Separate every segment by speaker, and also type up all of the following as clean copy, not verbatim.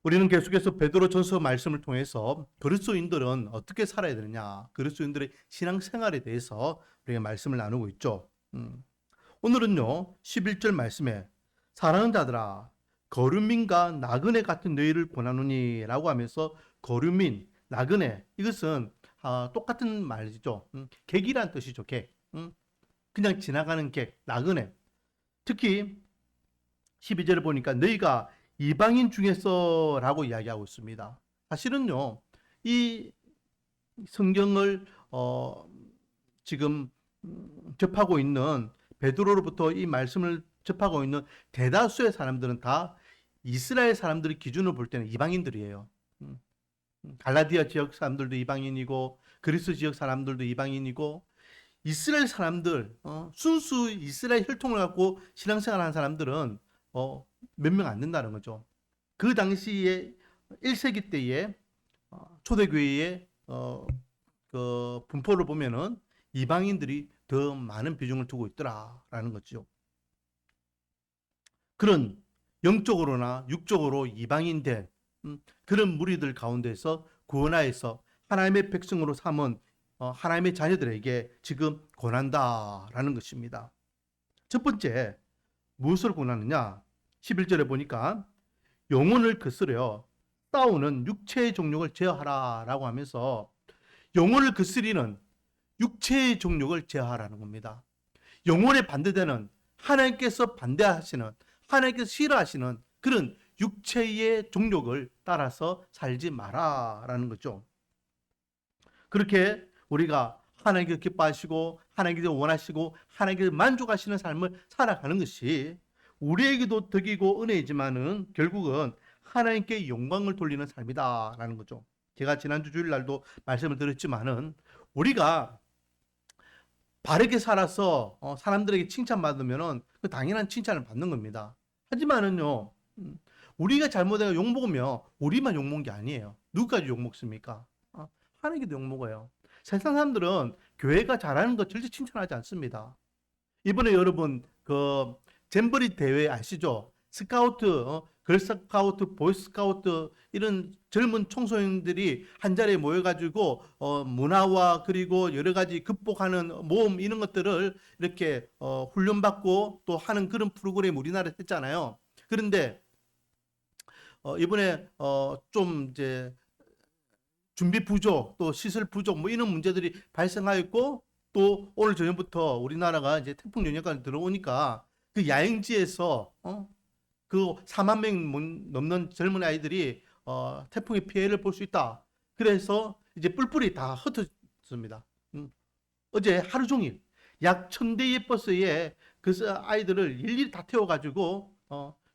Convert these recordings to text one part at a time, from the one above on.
Speaker 1: 우리는 계속해서 베드로전서 말씀을 통해서 그리스도인들은 어떻게 살아야 되느냐, 그리스도인들의 신앙생활에 대해서 우리가 말씀을 나누고 있죠. 오늘은요 11절 말씀에 사랑하는 자들아 거류민과 나그네 같은 너희를 권하노니 라고 하면서 거류민, 나그네 이것은 똑같은 말이죠. 객이란 뜻이죠. 객. 그냥 지나가는 객, 나그네. 특히 12절을 보니까 너희가 이방인 중에서 라고 이야기하고 있습니다. 사실은요 이 성경을 지금 접하고 있는 베드로로부터 이 말씀을 접하고 있는 대다수의 사람들은 다 이스라엘 사람들의 기준으로 볼 때는 이방인들이에요. 갈라디아 지역 사람들도 이방인이고 그리스 지역 사람들도 이방인이고 이스라엘 사람들 순수 이스라엘 혈통을 갖고 신앙생활하는 사람들은 몇 명 안 된다는 거죠. 그 당시에 1세기 때에 초대교회의 그 분포를 보면은 이방인들이 더 많은 비중을 두고 있더라라는 거죠. 그런 영적으로나 육적으로 이방인된 그런 무리들 가운데서 구원하여서 하나님의 백성으로 삼은 하나님의 자녀들에게 지금 권한다라는 것입니다. 첫 번째, 무엇을 권하느냐? 11절에 보니까 영혼을 거스려 싸우는 육체의 종욕을 제어하라라고 하면서 영혼을 거스리는 육체의 종욕을 제어하라는 겁니다. 영혼에 반대되는 하나님께서 반대하시는 하나님께서 싫어하시는 그런 육체의 종욕을 따라서 살지 마라라는 거죠. 그렇게 우리가 하나님께서 기뻐하시고 하나님께서 원하시고 하나님께서 만족하시는 삶을 살아가는 것이 우리에게도 덕이고 은혜이지만은 결국은 하나님께 영광을 돌리는 삶이다라는 거죠. 제가 지난주 주일날도 말씀을 드렸지만은 우리가 바르게 살아서 사람들에게 칭찬받으면은 그 당연한 칭찬을 받는 겁니다. 하지만은요, 우리가 잘못해서 욕먹으면 우리만 욕먹은 게 아니에요. 누구까지 욕먹습니까? 하나님께도 욕먹어요. 세상 사람들은 교회가 잘하는 거 절대 칭찬하지 않습니다. 이번에 여러분 그 잼버리 대회 아시죠? 스카우트, 걸스카우트, 보이스카우트 이런 젊은 청소년들이 한 자리에 모여가지고 문화와 그리고 여러 가지 극복하는 모험 이런 것들을 이렇게 훈련받고 또 하는 그런 프로그램 우리나라에 했잖아요. 그런데 이번에 좀 이제 준비 부족, 또 시설 부족 뭐 이런 문제들이 발생하였고 또 오늘 저녁부터 우리나라가 이제 태풍 영향까지 들어오니까 그 야영지에서 그 4만 명 넘는 젊은 아이들이 태풍의 피해를 볼 수 있다. 그래서 이제 뿔뿔이 다 흩어졌습니다. 어제 하루 종일 약 1000대의 버스에 그 아이들을 일일이 다 태워가지고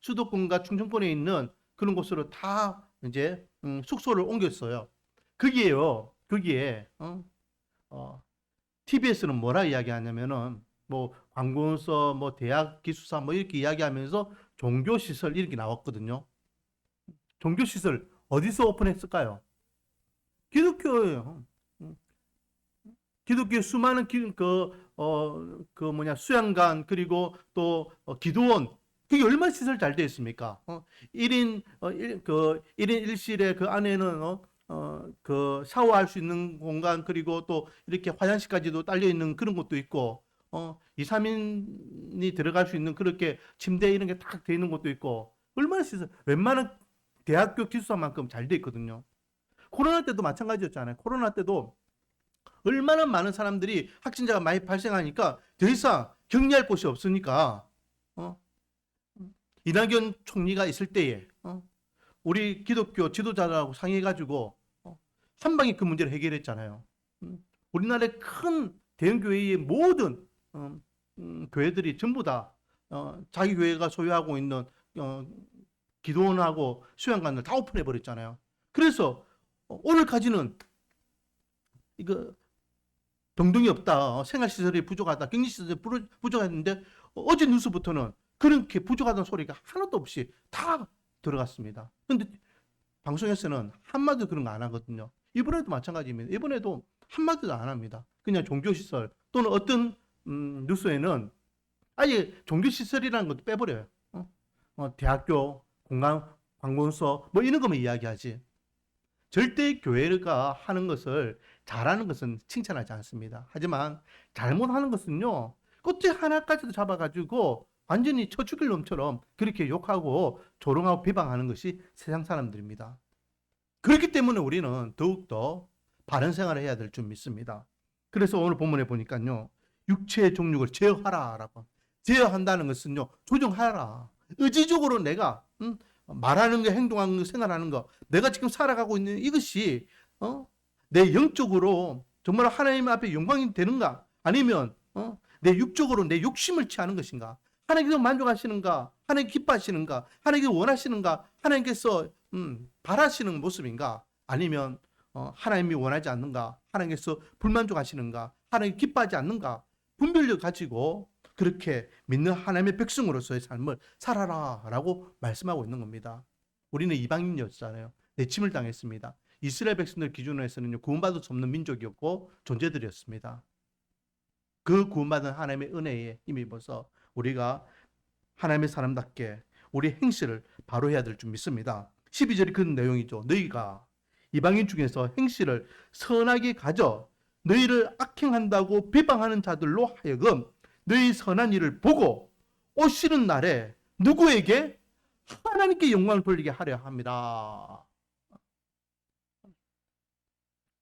Speaker 1: 수도권과 충청권에 있는 그런 곳으로 다 이제 숙소를 옮겼어요. 거기에 TBS는 뭐라 이야기하냐면은 뭐 관공서, 뭐 대학 기숙사 뭐 이렇게 이야기하면서 종교시설 이렇게 나왔거든요. 종교시설 어디서 오픈했을까요? 기독교예요. 기독교 수많은 수양관 그리고 또 기도원 그게 얼마나 시설 잘 되어 있습니까? 1인 1인 1실에 그 안에는 그 샤워할 수 있는 공간 그리고 또 이렇게 화장실까지도 딸려 있는 그런 것도 있고 2, 3인이 들어갈 수 있는 그렇게 침대 이런 게 딱 돼 있는 것도 있고 얼마나 시설 웬만한 대학교 기숙사만큼 잘 돼 있거든요. 코로나 때도 마찬가지였잖아요. 코로나 때도 얼마나 많은 사람들이 확진자가 많이 발생하니까 더 이상 격리할 곳이 없으니까 이낙연 총리가 있을 때에 우리 기독교 지도자들하고 상의해가지고 한 방에 그 문제를 해결했잖아요. 우리나라의 큰 대형 교회의 모든 교회들이 전부 다 자기 교회가 소유하고 있는 기도원하고 수양관을 다 오픈해 버렸잖아요. 그래서 오늘까지는 이거 병동이 없다, 생활시설이 부족하다, 격리시설이 부족했는데 어제 뉴스부터는 그렇게 부족하다는 소리가 하나도 없이 다 들어갔습니다. 근데 방송에서는 한마디도 그런 거 안 하거든요. 이번에도 마찬가지입니다. 이번에도 한마디도 안 합니다. 그냥 종교시설 또는 어떤 뉴스에는 아예 종교시설이라는 것도 빼버려요. 대학교, 관공서 뭐 이런 것만 이야기하지. 절대 교회가 하는 것을 잘하는 것은 칭찬하지 않습니다. 하지만 잘못하는 것은요, 끝에 하나까지도 잡아가지고 완전히 쳐 죽일 놈처럼 그렇게 욕하고 조롱하고 비방하는 것이 세상 사람들입니다. 그렇기 때문에 우리는 더욱더 바른 생활을 해야 될 줄 믿습니다. 그래서 오늘 본문에 보니까요, 육체의 종육을 제어하라라고. 제어한다는 것은요, 조정하라. 의지적으로 내가 말하는 거, 행동하는 거, 생활하는 거, 내가 지금 살아가고 있는 이것이 내 영적으로 정말 하나님 앞에 영광이 되는가? 아니면 내 육적으로 내 욕심을 취하는 것인가? 하나님께서 만족하시는가? 하나님 기뻐하시는가? 하나님께서 원하시는가? 하나님께서 바라시는 모습인가? 아니면 하나님이 원하지 않는가? 하나님께서 불만족하시는가? 하나님 기뻐하지 않는가? 분별력 가지고 그렇게 믿는 하나님의 백성으로서의 삶을 살아라 라고 말씀하고 있는 겁니다. 우리는 이방인이었잖아요. 내침을 당했습니다. 이스라엘 백성들 기준으로 해서는 구원받을 수 없는 민족이었고 존재들이었습니다. 그 구원받은 하나님의 은혜에 힘입어서 우리가 하나님의 사람답게 우리 행실을 바로 해야 될 줄 믿습니다. 12절이 그 내용이죠. 너희가 이방인 중에서 행실을 선하게 가져 너희를 악행한다고 비방하는 자들로 하여금 너희 선한 일을 보고 오시는 날에 누구에게? 하나님께 영광을 돌리게 하려 합니다.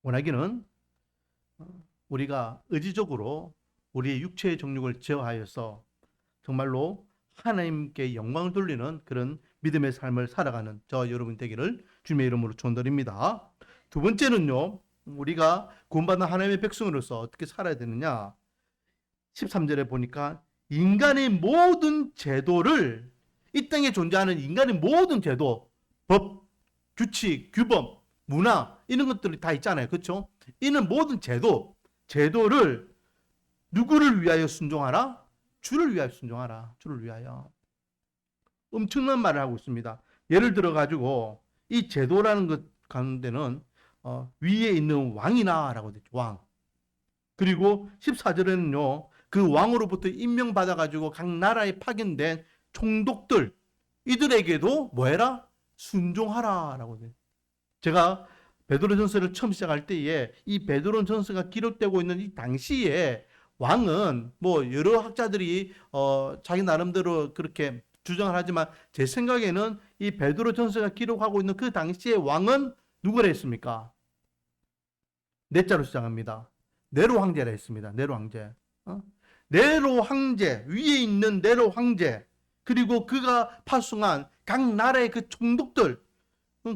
Speaker 1: 원하기는 우리가 의지적으로 우리의 육체의 정욕을 제어하여서 정말로 하나님께 영광을 돌리는 그런 믿음의 삶을 살아가는 저와 여러분 되기를 주님의 이름으로 축원드립니다. 두 번째는요, 우리가 구원받은 하나님의 백성으로서 어떻게 살아야 되느냐? 13절에 보니까 인간의 모든 제도를, 이 땅에 존재하는 인간의 모든 제도, 법, 규칙, 규범, 문화 이런 것들이 다 있잖아요. 그렇죠? 이는 모든 제도를 누구를 위하여 순종하라? 주를 위하여 순종하라. 주를 위하여. 엄청난 말을 하고 있습니다. 예를 들어 가지고 이 제도라는 것 가운데는 위에 있는 왕이나 라고 되죠. 왕. 그리고 14절에는요. 그 왕으로부터 임명받아 가지고 각 나라에 파견된 총독들, 이들에게도 뭐해라? 순종하라 라고 돼요. 제가 베드로전서를 처음 시작할 때에 이 베드로전서가 기록되고 있는 이 당시에 왕은 뭐 여러 학자들이 자기 나름대로 그렇게 주장을 하지만 제 생각에는 이 베드로전서가 기록하고 있는 그 당시의 왕은 누구라 했습니까? 넷자로 시작합니다. 네로 황제라 했습니다. 네로 황제. 네로 황제, 위에 있는 네로 황제, 그리고 그가 파송한 각 나라의 그 총독들,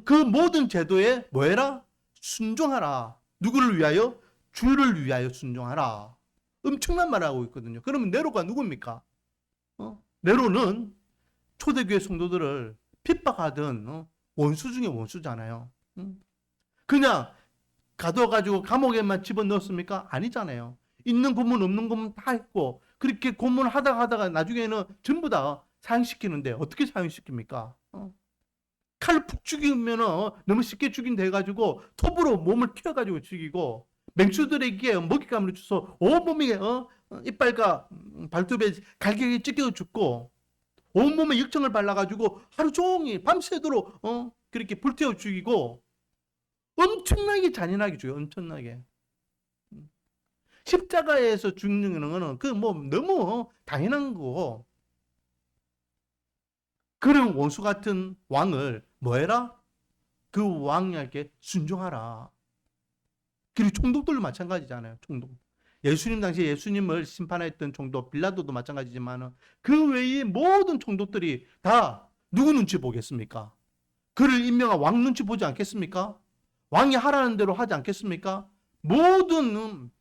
Speaker 1: 그 모든 제도에 뭐해라? 순종하라. 누구를 위하여? 주를 위하여 순종하라. 엄청난 말을 하고 있거든요. 그러면 네로가 누굽니까? 네로는 초대교회 성도들을 핍박하던 원수 중에 원수잖아요. 그냥 가둬가지고 감옥에만 집어넣었습니까? 아니잖아요. 있는 고문 없는 고문 다 했고 그렇게 고문을 하다가 나중에는 전부 다 사형시키는데 어떻게 사형시킵니까? 칼을 푹 죽이면 너무 쉽게 죽인다 해가지고 톱으로 몸을 튀어가지고 죽이고 맹수들에게 먹잇감을 줘서 온몸에 이빨과 발톱에 갈기게 찢겨 죽고 온몸에 역청을 발라가지고 하루 종일 밤새도록 그렇게 불태워 죽이고 엄청나게 잔인하게 죽여요. 엄청나게. 십자가에서 죽는 거는 그 뭐 너무 당연한 거고 그런 원수 같은 왕을 뭐해라? 그 왕에게 순종하라. 그리고 총독들도 마찬가지잖아요. 총독. 예수님 당시에 예수님을 심판했던 총독 빌라도도 마찬가지지만 그 외의 모든 총독들이 다 누구 눈치 보겠습니까? 그를 임명한 왕 눈치 보지 않겠습니까? 왕이 하라는 대로 하지 않겠습니까? 모든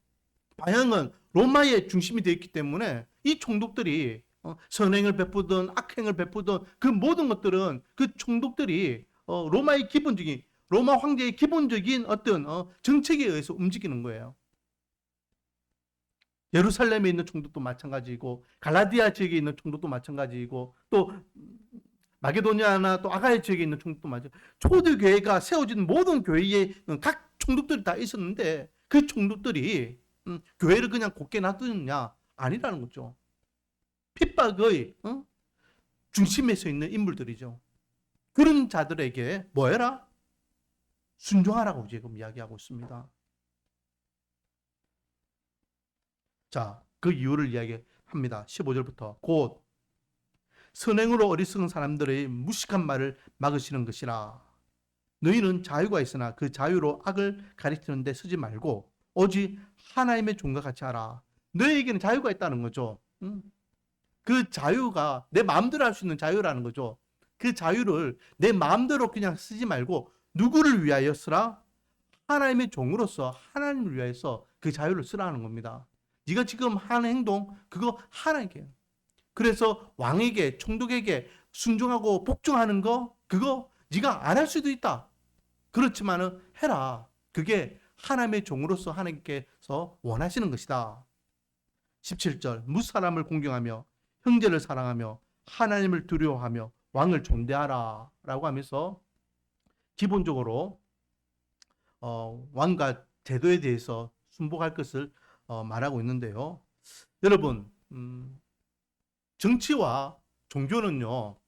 Speaker 1: 방향은 로마의 중심이 되어 있기 때문에 이 총독들이 선행을 베푸든 악행을 베푸든 그 모든 것들은 그 총독들이 로마의 기본적인 로마 황제의 기본적인 어떤 정책에 의해서 움직이는 거예요. 예루살렘에 있는 총독도 마찬가지이고 갈라디아 지역에 있는 총독도 마찬가지이고 또 마게도니아나 또 아가야 지역에 있는 총독도 마찬가지. 초대교회가 세워진 모든 교회에 각 총독들이 다 있었는데 그 총독들이 교회를 그냥 곱게 놔두느냐? 아니라는 거죠. 핍박의 중심에 서 있는 인물들이죠. 그런 자들에게 뭐 해라? 순종하라고 지금 이야기하고 있습니다. 자, 그 이유를 이야기합니다. 15절부터 곧 선행으로 어리석은 사람들의 무식한 말을 막으시는 것이라. 너희는 자유가 있으나 그 자유로 악을 가리키는 데 쓰지 말고 오직 하나님의 종과 같이 하라. 너희에게는 자유가 있다는 거죠. 그 자유가 내 마음대로 할 수 있는 자유라는 거죠. 그 자유를 내 마음대로 그냥 쓰지 말고 누구를 위하여 쓰라? 하나님의 종으로서 하나님을 위하여서 그 자유를 쓰라는 겁니다. 네가 지금 하는 행동 그거 하나님께. 그래서 왕에게 총독에게 순종하고 복종하는 거 그거 네가 안 할 수도 있다. 그렇지만은 해라. 그게 하나님의 종으로서 하나님께서 원하시는 것이다. 17절 무사람을 공경하며 형제를 사랑하며 하나님을 두려워하며 왕을 존대하라 라고 하면서 기본적으로 왕과 제도에 대해서 순복할 것을 말하고 있는데요. 여러분 정치와 종교는요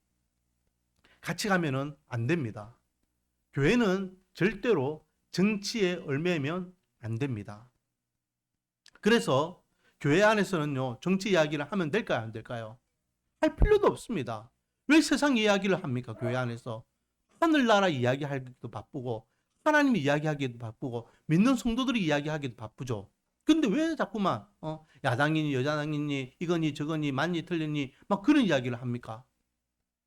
Speaker 1: 같이 가면은 안 됩니다. 교회는 절대로 정치에 얽매이면 안 됩니다. 그래서 교회 안에서는요 정치 이야기를 하면 될까요 안 될까요? 할 필요도 없습니다. 왜 세상 이야기를 합니까? 교회 안에서 하늘나라 이야기하기도 바쁘고 하나님 이야기하기도 바쁘고 믿는 성도들이 이야기하기도 바쁘죠. 근데 왜 자꾸만 야당이니 여자당이니 이거니 저거니 맞니 틀리니 막 그런 이야기를 합니까?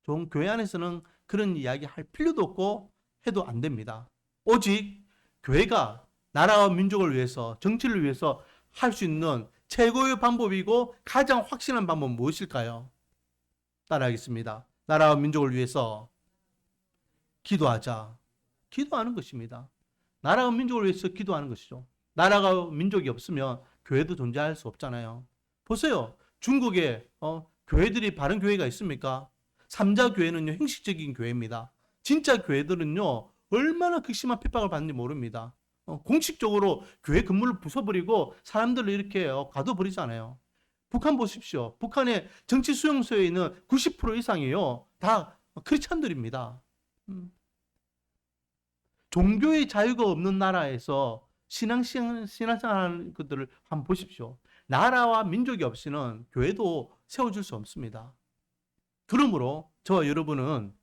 Speaker 1: 좀 교회 안에서는 그런 이야기 할 필요도 없고 해도 안 됩니다. 오직 교회가 나라와 민족을 위해서 정치를 위해서 할 수 있는 최고의 방법이고 가장 확실한 방법은 무엇일까요? 따라하겠습니다. 나라와 민족을 위해서 기도하자. 기도하는 것입니다. 나라와 민족을 위해서 기도하는 것이죠. 나라가 민족이 없으면 교회도 존재할 수 없잖아요. 보세요. 중국에 교회들이 바른 교회가 있습니까? 삼자 교회는요 형식적인 교회입니다. 진짜 교회들은요 얼마나 극심한 핍박을 받는지 모릅니다. 공식적으로 교회 건물을 부숴버리고 사람들을 이렇게 가둬버리잖아요. 북한 보십시오. 북한의 정치 수용소에 있는 90% 이상이요 다 크리스찬들입니다. 종교의 자유가 없는 나라에서 신앙생활하는 것들을 한번 보십시오. 나라와 민족이 없이는 교회도 세워줄 수 없습니다. 그러므로 저와 여러분은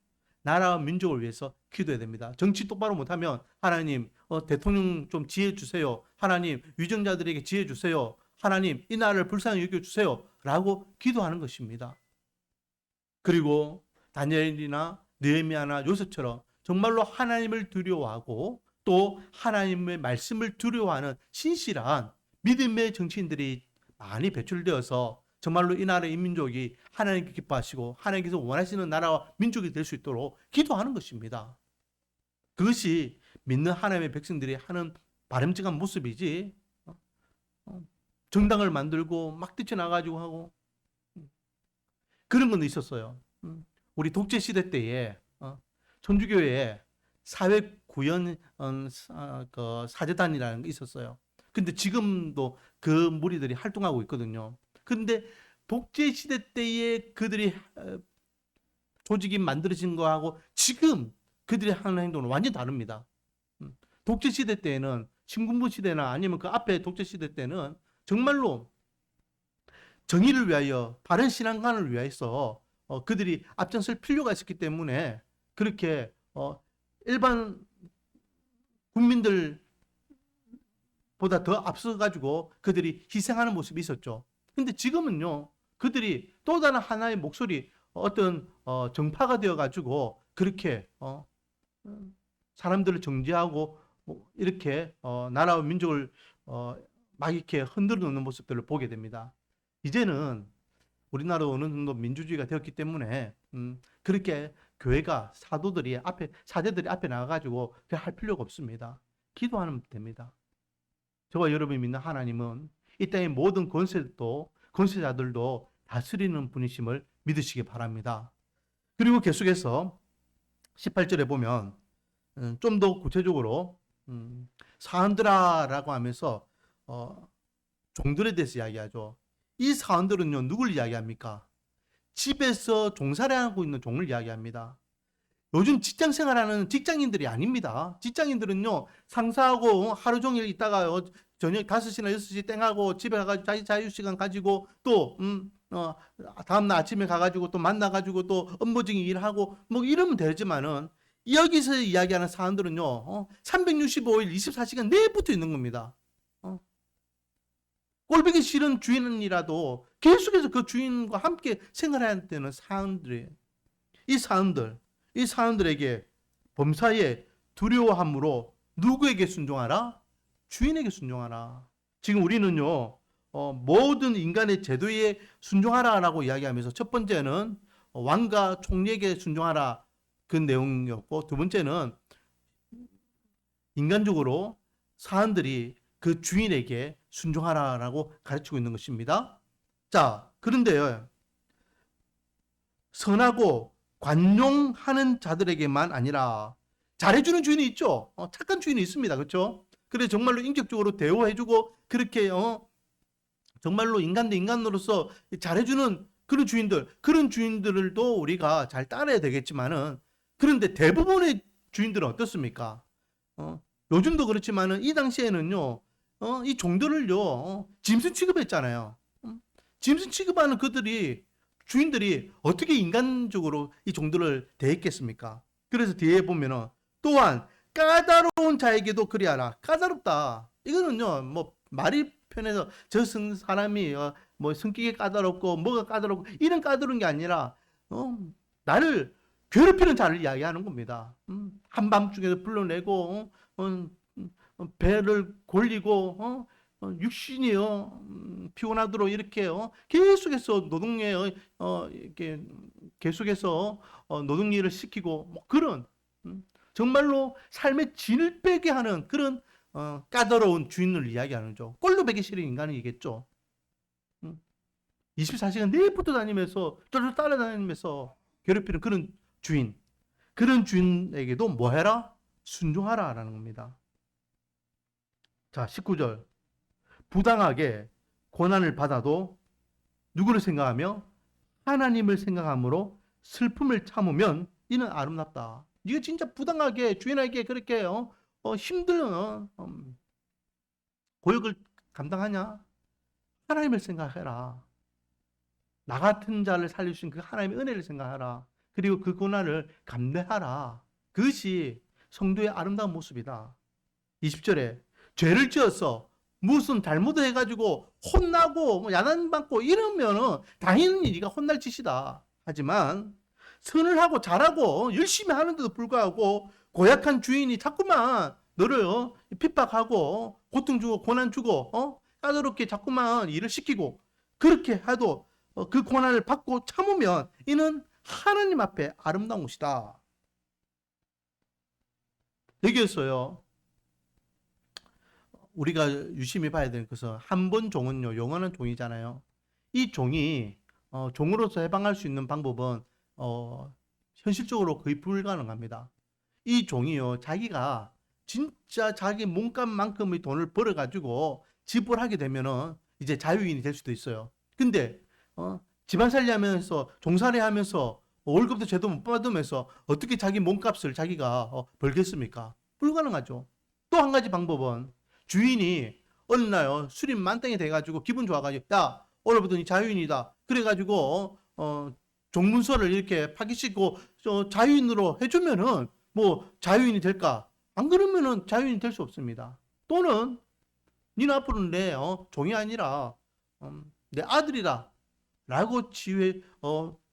Speaker 1: 나라와 민족을 위해서 기도해야 됩니다. 정치 똑바로 못하면 하나님 대통령 좀 지혜 주세요. 하나님 위정자들에게 지혜 주세요. 하나님 이 나라를 불쌍히 여겨주세요. 라고 기도하는 것입니다. 그리고 다니엘이나 느헤미야나 요셉처럼 정말로 하나님을 두려워하고 또 하나님의 말씀을 두려워하는 신실한 믿음의 정치인들이 많이 배출되어서 정말로 이 나라의 인민족이 하나님께 기뻐하시고 하나님께서 원하시는 나라와 민족이 될 수 있도록 기도하는 것입니다. 그것이 믿는 하나님의 백성들이 하는 바람직한 모습이지 정당을 만들고 막 뛰쳐나가지고 하고 그런 건 있었어요. 우리 독재 시대 때에 천주교에 사회구현 그 사제단이라는 게 있었어요. 근데 지금도 그 무리들이 활동하고 있거든요. 근데 독재 시대 때에 그들이 조직이 만들어진 거하고 지금 그들이 하는 행동은 완전히 다릅니다. 독재 시대 때에는 신군부 시대나 아니면 그 앞에 독재 시대 때는 정말로 정의를 위하여 바른 신앙관을 위해서 그들이 앞장설 필요가 있었기 때문에 그렇게 일반 국민들보다 더 앞서가지고 그들이 희생하는 모습이 있었죠. 근데 지금은요, 그들이 또 다른 하나의 목소리, 어떤 정파가 되어가지고 그렇게 사람들을 정죄하고 이렇게 나라와 민족을 막 이렇게 흔들어 놓는 모습들을 보게 됩니다. 이제는 우리나라 어느 정도 민주주의가 되었기 때문에 그렇게 교회가 사제들이 앞에 나가가지고 할 필요가 없습니다. 기도하면 됩니다. 저와 여러분이 믿는 하나님은 이 땅의 모든 권세자들도 다스리는 분이심을 믿으시기 바랍니다. 그리고 계속해서 18절에 보면 좀 더 구체적으로 사한드라라고 하면서 종들에 대해서 이야기하죠. 이 사원들은요 누굴 이야기합니까? 집에서 종살이하고 있는 종을 이야기합니다. 요즘 직장 생활하는 직장인들이 아닙니다. 직장인들은요, 상사하고 하루 종일 있다가 저녁 5시나 6시 땡하고 집에 가가지고 자기 자유시간 가지고 또, 다음날 아침에 가가지고 또 만나가지고 또 업무적인 일하고 뭐 이러면 되지만은 여기서 이야기하는 사람들은요, 365일 24시간 내에 붙어 있는 겁니다. 꼴보기 싫은 주인이라도 계속해서 그 주인과 함께 생활해야 되는 사람들이에요. 이 사람들에게 범사에 두려워함으로 누구에게 순종하라? 주인에게 순종하라. 지금 우리는요, 모든 인간의 제도에 순종하라라고 이야기하면서 첫 번째는 왕과 총리에게 순종하라 그 내용이었고, 두 번째는 인간적으로 사람들이 그 주인에게 순종하라라고 가르치고 있는 것입니다. 자, 그런데요, 선하고 관용하는 자들에게만 아니라 잘해주는 주인이 있죠. 착한 주인이 있습니다. 그렇죠? 그래 정말로 인격적으로 대우해주고 그렇게 정말로 인간 대 인간으로서 잘해주는 그런 주인들도 우리가 잘 따라야 되겠지만은, 그런데 대부분의 주인들은 어떻습니까? 요즘도 그렇지만은 이 당시에는요, 이 종들을요, 짐승 취급했잖아요. 짐승 취급하는 주인들이 어떻게 인간적으로 이 종들을 대했겠습니까? 그래서 뒤에 보면은 또한 까다로운 자에게도 그리하라. 까다롭다. 이거는요, 뭐 말이 편해서 사람이 뭐 성격이 까다롭고 뭐가 까다롭고 이런 까다로운 게 아니라 나를 괴롭히는 자를 이야기하는 겁니다. 한밤중에도 불러내고 배를 골리고 육신이요 피곤하도록 이렇게 계속해서 노동에 이렇게 계속해서 노동 일을 시키고 뭐 그런 정말로 삶의 진을 빼게 하는 그런 까다로운 주인을 이야기하는 거죠. 꼴로 배기 싫은 인간이겠죠. 24시간 내부터 다니면서 쫄쫄 따라다니면서 괴롭히는 그런 주인에게도 뭐 해라? 순종하라라는 겁니다. 자, 19절. 부당하게 고난을 받아도 누구를 생각하며 하나님을 생각함으로 슬픔을 참으면 이는 아름답다. 네가 진짜 부당하게 주인에게 그렇게 힘든 고역을 감당하냐? 하나님을 생각해라. 나 같은 자를 살릴 수 있는 그 하나님의 은혜를 생각하라. 그리고 그 고난을 감내하라. 그것이 성도의 아름다운 모습이다. 20절에 죄를 지어서 무슨 잘못을 해가지고 혼나고 뭐 야단받고 이러면은 당연히 네가 혼날 짓이다. 하지만 선을 하고 잘하고 열심히 하는데도 불구하고 고약한 주인이 자꾸만 너를 핍박하고 고통 주고 고난 주고 까다롭게 자꾸만 일을 시키고 그렇게 해도 그 고난을 받고 참으면 이는 하나님 앞에 아름다운 것이다. 여기에서요, 우리가 유심히 봐야 되는 것은 한 번 종은요, 영원한 종이잖아요. 이 종이 종으로서 해방할 수 있는 방법은 현실적으로 거의 불가능합니다. 이 종이요, 자기가 진짜 자기 몸값만큼의 돈을 벌어가지고 지불하게 되면은 이제 자유인이 될 수도 있어요. 근데 집안 살림하면서 종살이 하면서 월급도 제대로 못 받으면서 어떻게 자기 몸값을 자기가 벌겠습니까? 불가능하죠. 또 한 가지 방법은 주인이 어느 날 술이 만땅이 돼가지고 기분 좋아가지고 야 오늘부터 니 자유인이다. 그래가지고 종문서를 이렇게 파기시키고 자유인으로 해주면은 뭐 자유인이 될까? 안 그러면은 자유인이 될 수 없습니다. 또는 니는 앞으로는 내 종이 아니라 내 아들이다 라고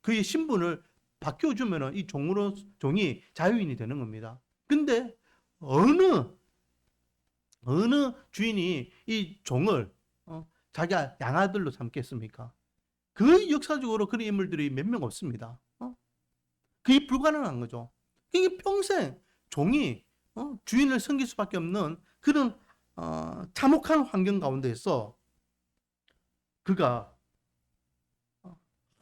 Speaker 1: 그의 신분을 바뀌어주면은 이 종이 자유인이 되는 겁니다. 근데 어느 주인이 이 종을 자기 양아들로 삼겠습니까? 그 역사적으로 그런 인물들이 몇 명 없습니다. 그게 불가능한 거죠. 이게 평생 종이 주인을 섬길 수밖에 없는 그런 참혹한 환경 가운데서 그가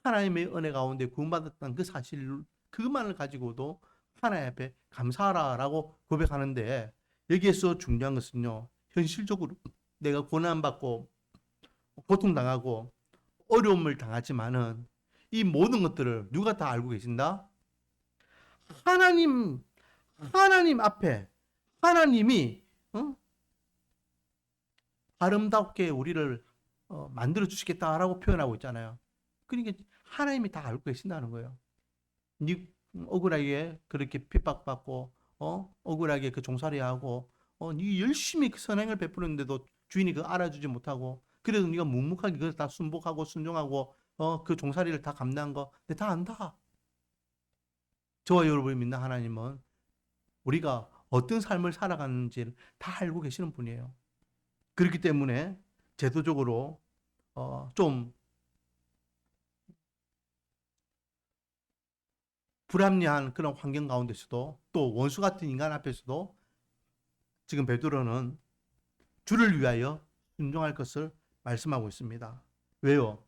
Speaker 1: 하나님의 은혜 가운데 구원받았다는 그 사실 그것만을 가지고도 하나님 앞에 감사하라라고 고백하는데, 여기에서 중요한 것은요, 현실적으로 내가 고난받고 고통당하고 어려움을 당하지만은 이 모든 것들을 누가 다 알고 계신다? 하나님 하나님 앞에 하나님이 아름답게 우리를 만들어 주시겠다라고 표현하고 있잖아요. 그러니까 하나님이 다 알고 계신다는 거예요. 네 억울하게 그렇게 핍박받고 억울하게 그 종살이하고 네 열심히 그 선행을 베푸는데도 주인이 그거 알아주지 못하고 그래도 네가 묵묵하게 그걸 다 순복하고 순종하고 그 종살이를 다 감당한 거 내가 다 안다. 저와 여러분이 믿는 하나님은 우리가 어떤 삶을 살아가는지를 다 알고 계시는 분이에요. 그렇기 때문에 제도적으로 좀 불합리한 그런 환경 가운데서도 또 원수 같은 인간 앞에서도 지금 베드로는 주를 위하여 순종할 것을 말씀하고 있습니다. 왜요?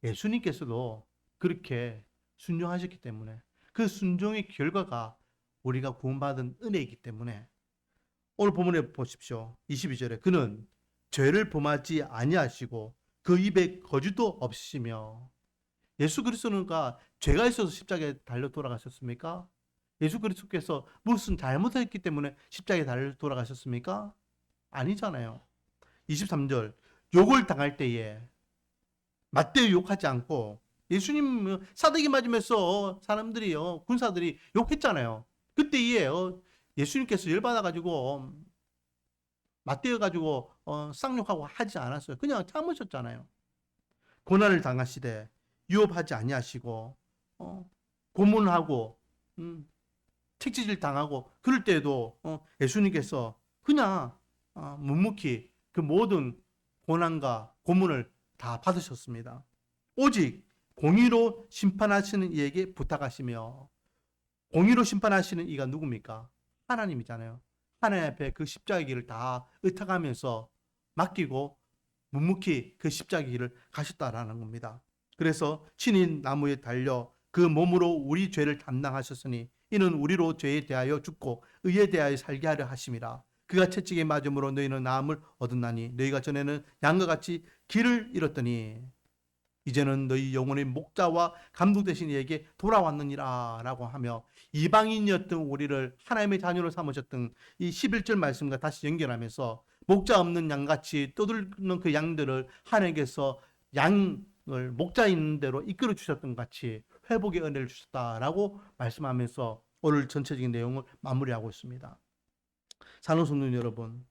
Speaker 1: 예수님께서도 그렇게 순종하셨기 때문에 그 순종의 결과가 우리가 구원받은 은혜이기 때문에 오늘 본문에 보십시오. 22절에 그는 죄를 범하지 아니하시고 그 입에 거짓도 없으시며 예수 그리스도가 죄가 있어서 십자가에 달려 돌아가셨습니까? 예수 그리스도께서 무슨 잘못했기 때문에 십자가에 달려 돌아가셨습니까? 아니잖아요. 23절 욕을 당할 때에 맞대어 욕하지 않고 예수님 사대기 맞으면서 사람들이요 군사들이 욕했잖아요. 그때에 예수님께서 열받아가지고 맞대어가지고 쌍욕하고 하지 않았어요. 그냥 참으셨잖아요. 고난을 당하시되 유업하지 아니하시고 고문하고 책지질 당하고 그럴 때에도 예수님께서 그냥 묵묵히 그 모든 고난과 고문을 다 받으셨습니다. 오직 공의로 심판하시는 이에게 부탁하시며 공의로 심판하시는 이가 누굽니까? 하나님이잖아요. 하나님 앞에 그 십자가의 길을 다 의탁하면서 맡기고 묵묵히 그 십자가의 길을 가셨다라는 겁니다. 그래서 친히 나무에 달려 그 몸으로 우리 죄를 담당하셨으니 이는 우리로 죄에 대하여 죽고 의에 대하여 살게 하려 하심이라. 그가 채찍에 맞음으로 너희는 나음을 얻었나니 너희가 전에는 양과 같이 길을 잃었더니 이제는 너희 영혼의 목자와 감독 되신 이에게 돌아왔느니라 라고 하며 이방인이었던 우리를 하나님의 자녀로 삼으셨던 이 11절 말씀과 다시 연결하면서 목자 없는 양같이 떠들는 그 양들을 하나님께서 양을 목자 있는 대로 이끌어 주셨던 같이 회복의 은혜를 주셨다라고 말씀하면서 오늘 전체적인 내용을 마무리하고 있습니다. 사랑하는 성도 여러분,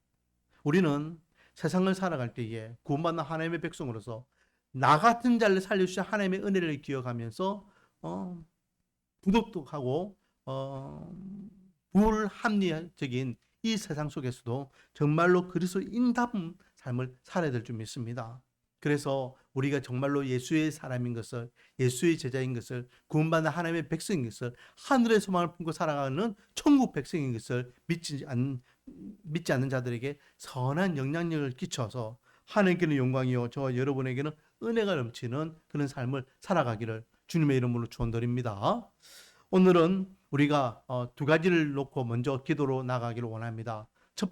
Speaker 1: 우리는 세상을 살아갈 때에 구원받는 하나님의 백성으로서 나 같은 자를 살려주신 하나님의 은혜를 기억하면서 부독하고 불합리적인 이 세상 속에서도 정말로 그리스도인다운 삶을 살아야 될 줄 믿습니다. 그래서 우리가 정말로 예수의 사람인 것을, 예수의 제자인 것을, 구원받는 하나님의 백성인 것을, 하늘의 소망을 품고 살아가는 천국 백성인 것을 믿지 않는 자들에게 선한 영향력을 끼쳐서 하나님께는 영광이요 저와 여러분에게는 은혜가 넘치는 그런 삶을 살아가기를 주님의 이름으로 축원드립니다. 오늘은 우리가 두 가지를 놓고 먼저 기도로 나가기를 원합니다.